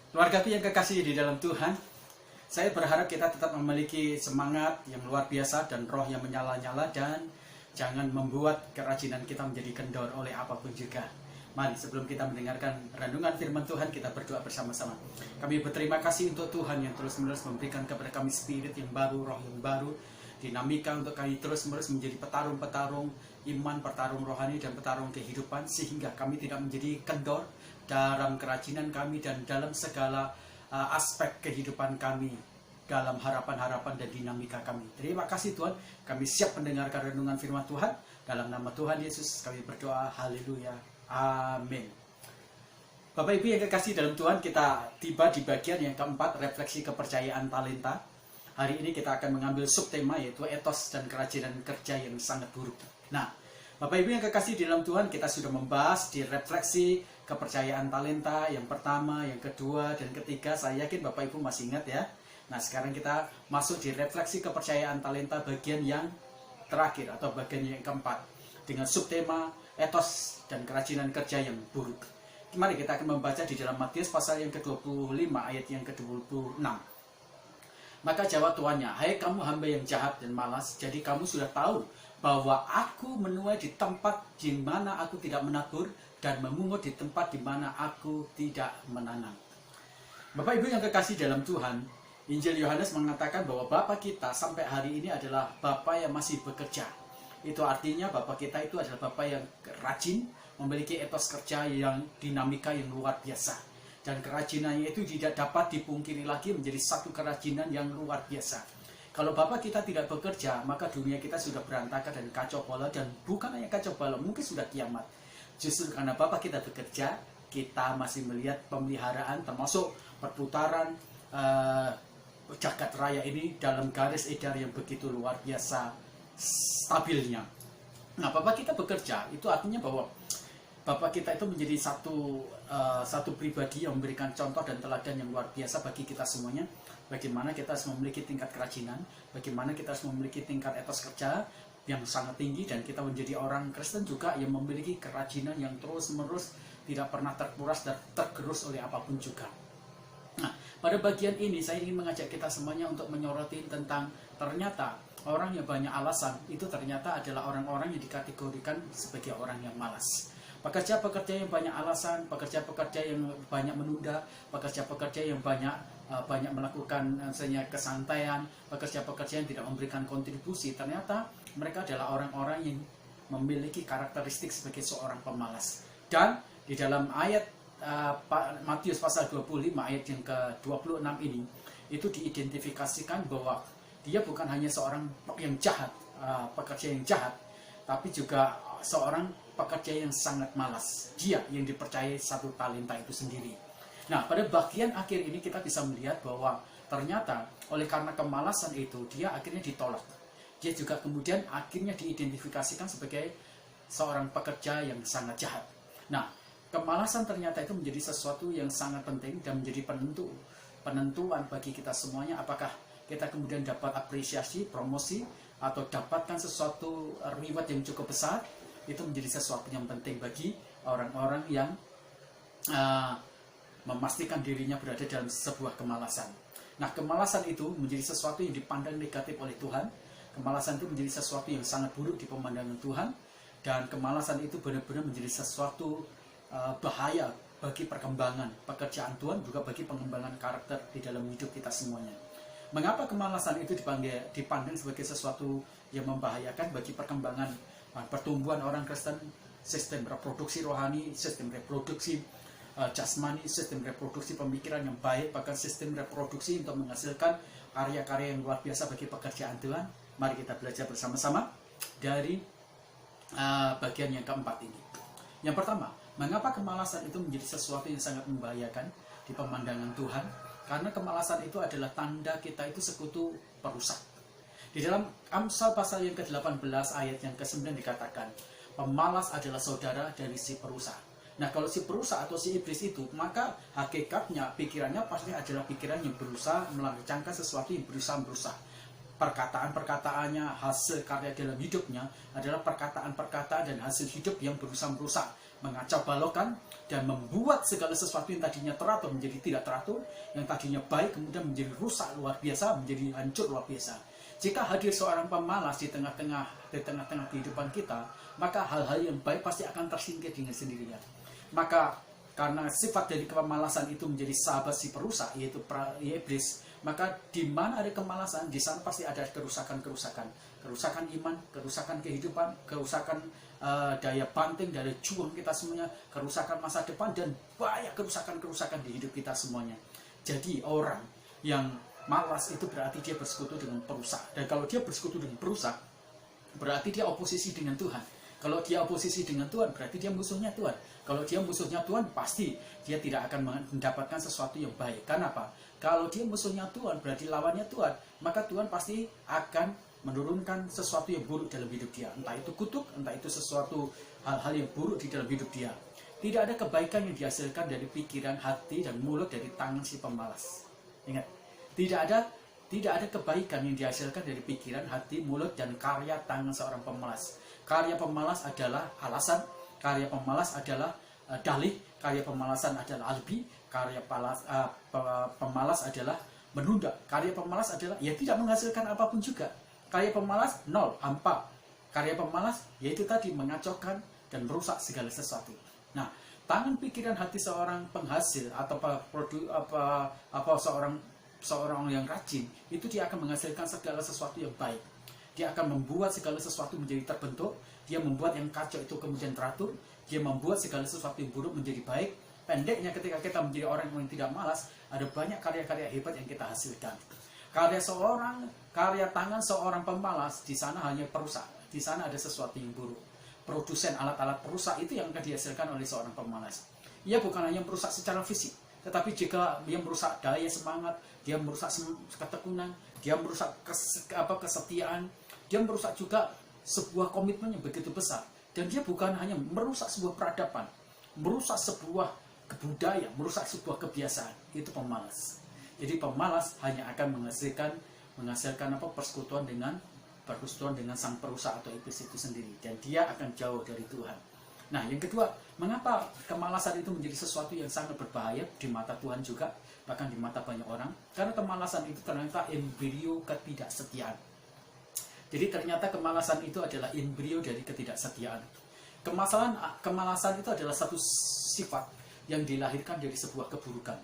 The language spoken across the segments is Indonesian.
Keluargaku yang kekasih di dalam Tuhan, saya berharap kita tetap memiliki semangat yang luar biasa dan roh yang menyala-nyala, dan jangan membuat kerajinan kita menjadi kendor oleh apapun juga. Mari sebelum kita mendengarkan renungan firman Tuhan, kita berdoa bersama-sama. Kami berterima kasih untuk Tuhan yang terus-menerus memberikan kepada kami spirit yang baru, roh yang baru, dinamika untuk kami terus-menerus menjadi petarung-petarung iman, petarung rohani, dan petarung kehidupan, sehingga kami tidak menjadi kendor dalam kerajinan kami dan dalam segala aspek kehidupan kami, dalam harapan-harapan dan dinamika kami. Terima kasih Tuhan, kami siap mendengarkan renungan firman Tuhan. Dalam nama Tuhan Yesus kami berdoa, haleluya, amin. Bapak Ibu yang kekasih dalam Tuhan, kita tiba di bagian yang keempat, refleksi kepercayaan talenta. Hari ini kita akan mengambil subtema, yaitu etos dan kerajinan kerja yang sangat buruk. Nah, Bapak Ibu yang kekasih di dalam Tuhan, kita sudah membahas di refleksi kepercayaan talenta yang pertama, yang kedua, dan ketiga. Saya yakin Bapak Ibu masih ingat ya. Nah, sekarang kita masuk di refleksi kepercayaan talenta bagian yang terakhir atau bagian yang keempat, dengan subtema etos dan kerajinan kerja yang buruk. Mari kita akan membaca di dalam Matius pasal yang ke-25 ayat yang ke-26. Maka jawab tuannya, "Hai kamu hamba yang jahat dan malas, jadi kamu sudah tahu bahwa aku menuai di tempat di mana aku tidak menabur, dan memungut di tempat di mana aku tidak menanam." Bapak Ibu yang kekasih dalam Tuhan, Injil Yohanes mengatakan bahwa Bapa kita sampai hari ini adalah Bapa yang masih bekerja. Itu artinya Bapa kita itu adalah Bapa yang rajin, memiliki etos kerja yang dinamika yang luar biasa. Dan kerajinannya itu tidak dapat dipungkiri lagi, menjadi satu kerajinan yang luar biasa. Kalau Bapak kita tidak bekerja, maka dunia kita sudah berantakan dan kacau balau, dan bukan hanya kacau balau, mungkin sudah kiamat. Justru karena Bapak kita bekerja, kita masih melihat pemeliharaan, termasuk perputaran jagat raya ini dalam garis edar yang begitu luar biasa stabilnya. Nah, Bapak kita bekerja, itu artinya bahwa Bapak kita itu menjadi satu pribadi yang memberikan contoh dan teladan yang luar biasa bagi kita semuanya. Bagaimana kita harus memiliki tingkat kerajinan, bagaimana kita harus memiliki tingkat etos kerja yang sangat tinggi, dan kita menjadi orang Kristen juga yang memiliki kerajinan yang terus-menerus tidak pernah terkuras dan tergerus oleh apapun juga. Nah, pada bagian ini saya ingin mengajak kita semuanya untuk menyoroti tentang ternyata orang yang banyak alasan itu ternyata adalah orang-orang yang dikategorikan sebagai orang yang malas. Pekerja-pekerja yang banyak alasan, pekerja-pekerja yang banyak menunda, pekerja-pekerja yang banyak melakukan misalnya kesantaian, pekerja-pekerja yang tidak memberikan kontribusi, ternyata mereka adalah orang-orang yang memiliki karakteristik sebagai seorang pemalas. Dan di dalam ayat Matius pasal 25 ayat yang ke-26 ini, itu diidentifikasikan bahwa dia bukan hanya seorang yang jahat, pekerja yang jahat, tapi juga seorang pekerja yang sangat malas. Dia yang dipercayai satu talenta itu sendiri. Nah, pada bagian akhir ini kita bisa melihat bahwa ternyata oleh karena kemalasan itu, dia akhirnya ditolak. Dia juga kemudian akhirnya diidentifikasikan sebagai seorang pekerja yang sangat jahat. Nah, kemalasan ternyata itu menjadi sesuatu yang sangat penting dan menjadi penentuan bagi kita semuanya, apakah kita kemudian dapat apresiasi, promosi, atau dapatkan sesuatu reward yang cukup besar. Itu menjadi sesuatu yang penting bagi orang-orang yang memastikan dirinya berada dalam sebuah kemalasan. Nah, kemalasan itu menjadi sesuatu yang dipandang negatif oleh Tuhan. Kemalasan itu menjadi sesuatu yang sangat buruk di pemandangan Tuhan. Dan kemalasan itu benar-benar menjadi sesuatu bahaya bagi perkembangan pekerjaan Tuhan, juga bagi pengembangan karakter di dalam hidup kita semuanya. Mengapa kemalasan itu dipandang sebagai sesuatu yang membahayakan bagi perkembangan pertumbuhan orang Kristen, sistem reproduksi rohani, sistem reproduksi jasmani, sistem reproduksi pemikiran yang baik, bahkan sistem reproduksi untuk menghasilkan karya-karya yang luar biasa bagi pekerjaan Tuhan? Mari kita belajar bersama-sama dari bagian yang keempat ini. Yang pertama, mengapa kemalasan itu menjadi sesuatu yang sangat membahayakan di pemandangan Tuhan? Karena kemalasan itu adalah tanda kita itu sekutu perusak. Di dalam Amsal pasal yang ke-18 ayat yang ke-9 dikatakan, pemalas adalah saudara dari si perusak. Nah, kalau si perusak atau si iblis itu, maka hakikatnya pikirannya pasti adalah pikiran yang berusaha melancangkan sesuatu yang berusaha. Perkataan-perkataannya, hasil karya dalam hidupnya adalah perkataan-perkataan dan hasil hidup yang berusaha merusak. mengacau balokkan, dan membuat segala sesuatu yang tadinya teratur menjadi tidak teratur, yang tadinya baik kemudian menjadi rusak luar biasa, menjadi hancur luar biasa. Jika hadir seorang pemalas di tengah-tengah kehidupan kita, maka hal-hal yang baik pasti akan tersingkir dengan sendirinya. Maka karena sifat dari kemalasan itu menjadi sahabat si perusak, yaitu iblis, maka di mana ada kemalasan, di sana pasti ada kerusakan-kerusakan iman, kerusakan kehidupan, kerusakan daya banting, daya juang kita semuanya, kerusakan masa depan, dan banyak kerusakan-kerusakan di hidup kita semuanya. Jadi orang yang malas itu berarti dia bersekutu dengan perusak. Dan kalau dia bersekutu dengan perusak, berarti dia oposisi dengan Tuhan. Kalau dia oposisi dengan Tuhan, berarti dia musuhnya Tuhan. Kalau dia musuhnya Tuhan, pasti dia tidak akan mendapatkan sesuatu yang baik. Kenapa? Kalau dia musuhnya Tuhan, berarti lawannya Tuhan, maka Tuhan pasti akan menurunkan sesuatu yang buruk dalam hidup dia. Entah itu kutuk, entah itu sesuatu hal-hal yang buruk di dalam hidup dia. Tidak ada kebaikan yang dihasilkan dari pikiran, hati, dan mulut dari tangan si pemalas. Ingat, tidak ada kebaikan yang dihasilkan dari pikiran, hati, mulut, dan karya tangan seorang pemalas. Karya pemalas adalah alasan, karya pemalas adalah dalih, karya pemalasan adalah alibi, karya pemalas adalah menunda, karya pemalas adalah ya tidak menghasilkan apapun juga. Karya pemalas nol, hampa. Karya pemalas yaitu tadi mengacaukan dan merusak segala sesuatu. Nah, tangan, pikiran, hati seorang penghasil atau seorang yang rajin, itu dia akan menghasilkan segala sesuatu yang baik. Dia akan membuat segala sesuatu menjadi terbentuk. Dia membuat yang kacau itu kemudian teratur. Dia membuat segala sesuatu yang buruk menjadi baik. Pendeknya, ketika kita menjadi orang yang tidak malas, ada banyak karya-karya hebat yang kita hasilkan. Karya tangan seorang pemalas, di sana hanya perusak. Di sana ada sesuatu yang buruk. Produsen alat-alat perusak itu yang akan dihasilkan oleh seorang pemalas. Ia bukan hanya merusak secara fisik, tetapi jika dia merusak daya semangat, dia merusak ketekunan, dia merusak kesetiaan, dia merusak juga sebuah komitmen yang begitu besar. Dan dia bukan hanya merusak sebuah peradaban, merusak sebuah kebudayaan, merusak sebuah kebiasaan. Itu pemalas. Jadi pemalas hanya akan menghasilkan persekutuan dengan sang perusak atau iblis itu sendiri, dan dia akan jauh dari Tuhan. Nah, yang kedua, mengapa kemalasan itu menjadi sesuatu yang sangat berbahaya di mata Tuhan juga, bahkan di mata banyak orang? Karena kemalasan itu ternyata embrio ketidaksetiaan. Jadi ternyata kemalasan itu adalah embrio dari ketidaksetiaan. Kemalasan itu adalah satu sifat yang dilahirkan dari sebuah keburukan.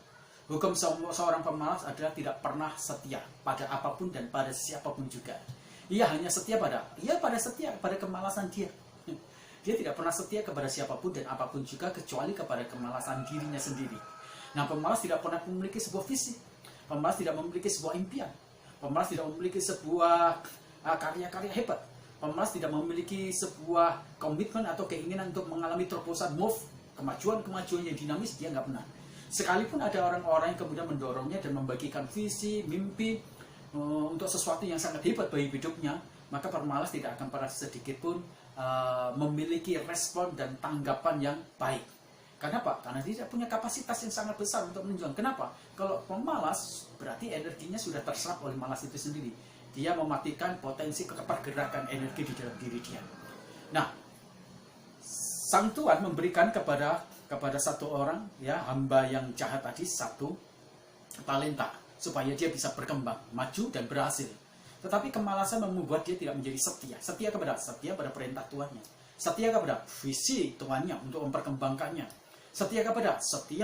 Hukum seorang pemalas adalah tidak pernah setia pada apapun dan pada siapapun juga. Ia hanya setia pada kemalasan dia. Dia tidak pernah setia kepada siapapun dan apapun juga, kecuali kepada kemalasan dirinya sendiri. Nah, pemalas tidak pernah memiliki sebuah visi. Pemalas tidak memiliki sebuah impian. Pemalas tidak memiliki sebuah karya-karya hebat. Pemalas tidak memiliki sebuah komitmen atau keinginan untuk mengalami terobosan, kemajuan yang dinamis, dia nggak pernah. Sekalipun ada orang-orang yang kemudian mendorongnya dan membagikan visi, mimpi untuk sesuatu yang sangat hebat bagi hidupnya, maka pemalas tidak akan pernah sedikit pun memiliki respon dan tanggapan yang baik. Kenapa? Karena dia tidak punya kapasitas yang sangat besar untuk menunjukkan. Kenapa? Kalau pemalas, berarti energinya sudah terserap oleh malas itu sendiri. Dia mematikan potensi pergerakan energi di dalam diri dia. Nah, Sang Tuhan memberikan kepada satu orang, ya, hamba yang jahat tadi, satu talenta supaya dia bisa berkembang, maju dan berhasil. Tetapi kemalasan membuat dia tidak menjadi setia. Setia pada perintah Tuhannya. Setia kepada visi Tuhannya untuk memperkembangkannya. Setia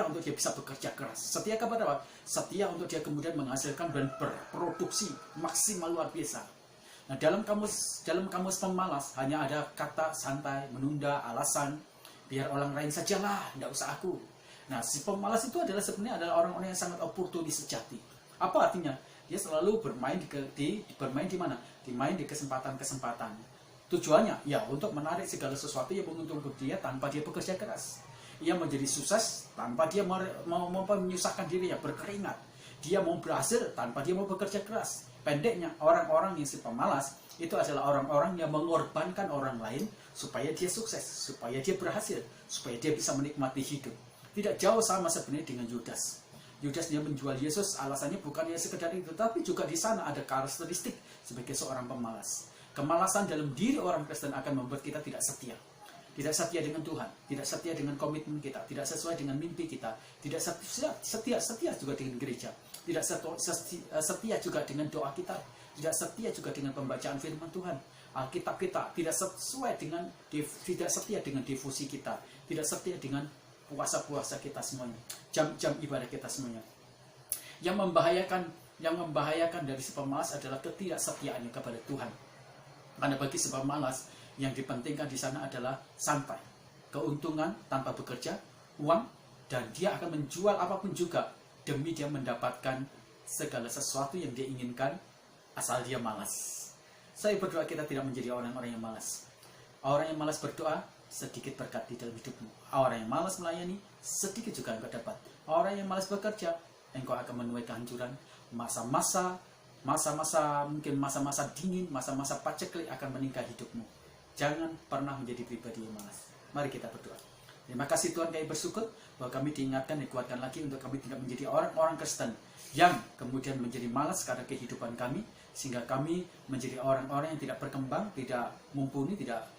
untuk dia bisa bekerja keras. Setia untuk dia kemudian menghasilkan dan berproduksi maksimal luar biasa. Nah, dalam kamus pemalas hanya ada kata santai, menunda, alasan, biar orang lain sajalah, tidak usah aku. Nah, si pemalas itu sebenarnya adalah orang-orang yang sangat oportunis sejati. Apa artinya? Dia selalu bermain di mana? Bermain di kesempatan-kesempatan. Tujuannya ya untuk menarik segala sesuatu yang menguntungkan dia tanpa dia bekerja keras. Ia menjadi sukses tanpa dia mau menyusahkan dirinya, berkeringat. Dia mau berhasil tanpa dia mau bekerja keras. Pendeknya, orang-orang yang si pemalas itu adalah orang-orang yang mengorbankan orang lain supaya dia sukses, supaya dia berhasil, supaya dia bisa menikmati hidup. Tidak jauh sama sebenarnya dengan Yudas. Yudas dia menjual Yesus, alasannya bukan hanya sekedar itu, tapi juga di sana ada karakteristik sebagai seorang pemalas. Kemalasan dalam diri orang Kristen akan membuat kita tidak setia. tidak setia dengan Tuhan, tidak setia dengan komitmen kita, tidak sesuai dengan mimpi kita, tidak setia juga dengan gereja, tidak setia juga dengan doa kita, tidak setia juga dengan pembacaan firman Tuhan, Alkitab kita, tidak setia dengan devosi kita, tidak setia dengan puasa-puasa kita semuanya, jam-jam ibadah kita semuanya. Yang membahayakan dari si pemalas adalah ketidaksetiaannya kepada Tuhan. Karena bagi si pemalas, yang dipentingkan di sana adalah santai, keuntungan tanpa bekerja, uang, dan dia akan menjual apapun juga demi dia mendapatkan segala sesuatu yang dia inginkan asal dia malas. Saya berdoa kita tidak menjadi orang-orang yang malas. Orang yang malas berdoa, sedikit berkat di dalam hidupmu. Orang yang malas melayani, sedikit juga engkau dapat. Orang yang malas bekerja, engkau akan menuai kehancuran. Masa-masa dingin, masa-masa paceklik akan meninggal hidupmu. Jangan pernah menjadi pribadi yang malas. Mari kita berdoa. Terima kasih Tuhan, kami bersyukur bahwa kami diingatkan dan dikuatkan lagi untuk kami tidak menjadi orang-orang Kristen yang kemudian menjadi malas karena kehidupan kami, sehingga kami menjadi orang-orang yang tidak berkembang, tidak mumpuni, tidak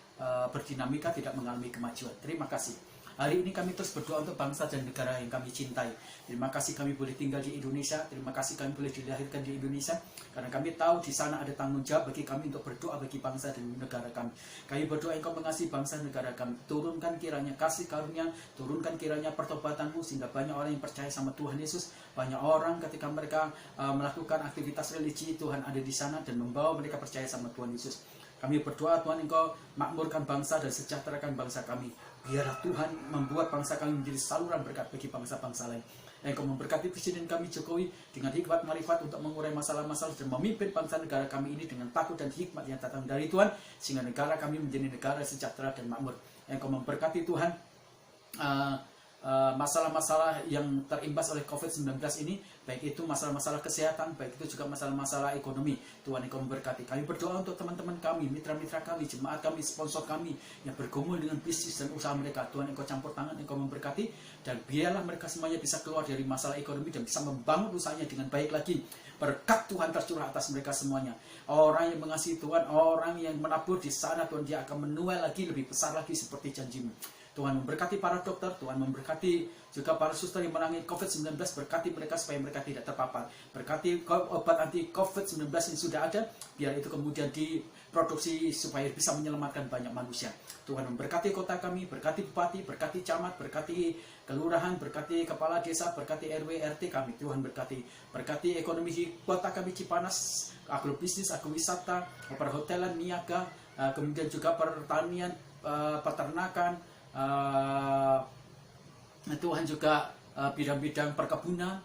berdinamika, tidak mengalami kemajuan. Terima kasih. Hari ini kami terus berdoa untuk bangsa dan negara yang kami cintai. Terima kasih kami boleh tinggal di Indonesia. Terima kasih kami boleh dilahirkan di Indonesia. Karena kami tahu di sana ada tanggung jawab bagi kami untuk berdoa bagi bangsa dan negara kami. Kami berdoa Engkau mengasihi bangsa dan negara kami. Turunkan kiranya kasih karunia, turunkan kiranya pertobatanmu sehingga banyak orang yang percaya sama Tuhan Yesus. Banyak orang ketika mereka melakukan aktivitas religi, Tuhan ada di sana dan membawa mereka percaya sama Tuhan Yesus. Kami berdoa Tuhan Engkau makmurkan bangsa dan sejahterakan bangsa kami. Biarlah Tuhan membuat bangsa kami menjadi saluran berkat bagi bangsa-bangsa lain. Engkau memberkati Presiden kami Jokowi dengan hikmat marifat untuk mengurai masalah-masalah dan memimpin bangsa negara kami ini dengan takut dan hikmat yang datang dari Tuhan, sehingga negara kami menjadi negara sejahtera dan makmur. Engkau memberkati Tuhan masalah-masalah yang terimbas oleh COVID-19 ini, baik itu masalah-masalah kesehatan, baik itu juga masalah-masalah ekonomi. Tuhan Engkau memberkati. Kami berdoa untuk teman-teman kami, mitra-mitra kami, jemaat kami, sponsor kami yang bergumul dengan bisnis dan usaha mereka. Tuhan Engkau campur tangan, Engkau memberkati, dan biarlah mereka semuanya bisa keluar dari masalah ekonomi dan bisa membangun usahanya dengan baik lagi. Berkat Tuhan tercurah atas mereka semuanya. Orang yang mengasihi Tuhan, orang yang menabur di sana, Tuhan, dia akan menuai lagi lebih besar lagi seperti janjimu. Tuhan memberkati para dokter, Tuhan memberkati juga para suster yang menangani COVID-19, berkati mereka supaya mereka tidak terpapar. Berkati obat anti COVID-19 yang sudah ada, biar itu kemudian diproduksi supaya bisa menyelamatkan banyak manusia. Tuhan memberkati kota kami, berkati bupati, berkati camat, berkati kelurahan, berkati kepala desa, berkati RW, RT kami. Tuhan berkati ekonomi kota kami Cipanas, agrobisnis, agrowisata, perhotelan, niaga, kemudian juga pertanian, peternakan, Tuhan juga bidang-bidang perkebunan.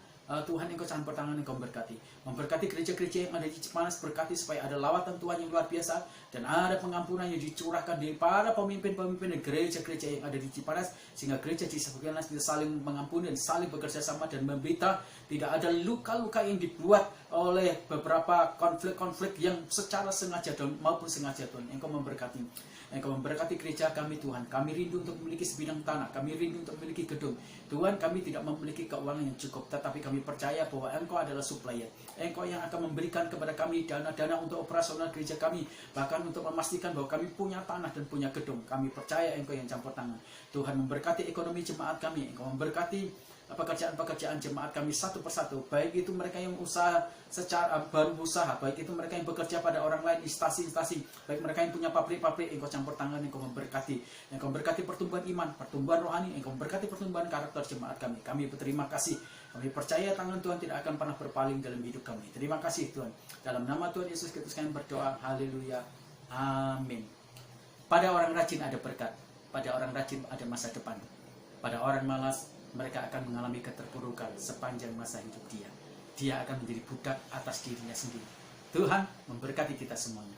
Tuhan Engkau campur tangan, Engkau memberkati gereja-gereja yang ada di Cipanas, berkati supaya ada lawatan Tuhan yang luar biasa dan ada pengampunan yang dicurahkan dari para pemimpin-pemimpin dan gereja-gereja yang ada di Cipanas, sehingga gereja di Cipanas bisa saling mengampuni dan saling bekerja sama dan memberita tidak ada luka-luka yang dibuat oleh beberapa konflik-konflik yang secara sengaja maupun sengaja. Tuhan Engkau memberkati. Engkau memberkati gereja kami Tuhan. Kami rindu untuk memiliki sebidang tanah. Kami rindu untuk memiliki gedung. Tuhan, kami tidak memiliki keuangan yang cukup, tetapi kami percaya bahwa Engkau adalah supplier. Engkau yang akan memberikan kepada kami dana-dana untuk operasional gereja kami, bahkan untuk memastikan bahwa kami punya tanah dan punya gedung. Kami percaya Engkau yang campur tangan. Tuhan memberkati ekonomi jemaat kami. Engkau memberkati pekerjaan-pekerjaan jemaat kami satu persatu, baik itu mereka yang usaha secara baru usaha, baik itu mereka yang bekerja pada orang lain, instansi-instansi, baik mereka yang punya pabrik-pabrik. Engkau campur tangan, Engkau memberkati. Engkau memberkati pertumbuhan iman, pertumbuhan rohani, Engkau memberkati pertumbuhan karakter jemaat kami. Kami berterima kasih. Kami percaya tangan Tuhan tidak akan pernah berpaling dalam hidup kami. Terima kasih Tuhan. Dalam nama Tuhan Yesus Kristus kami berdoa. Haleluya. Amin. Pada orang rajin ada berkat. Pada orang rajin ada masa depan. Pada orang malas, mereka akan mengalami keterpurukan sepanjang masa hidup dia. Dia akan menjadi budak atas dirinya sendiri. Tuhan memberkati kita semuanya.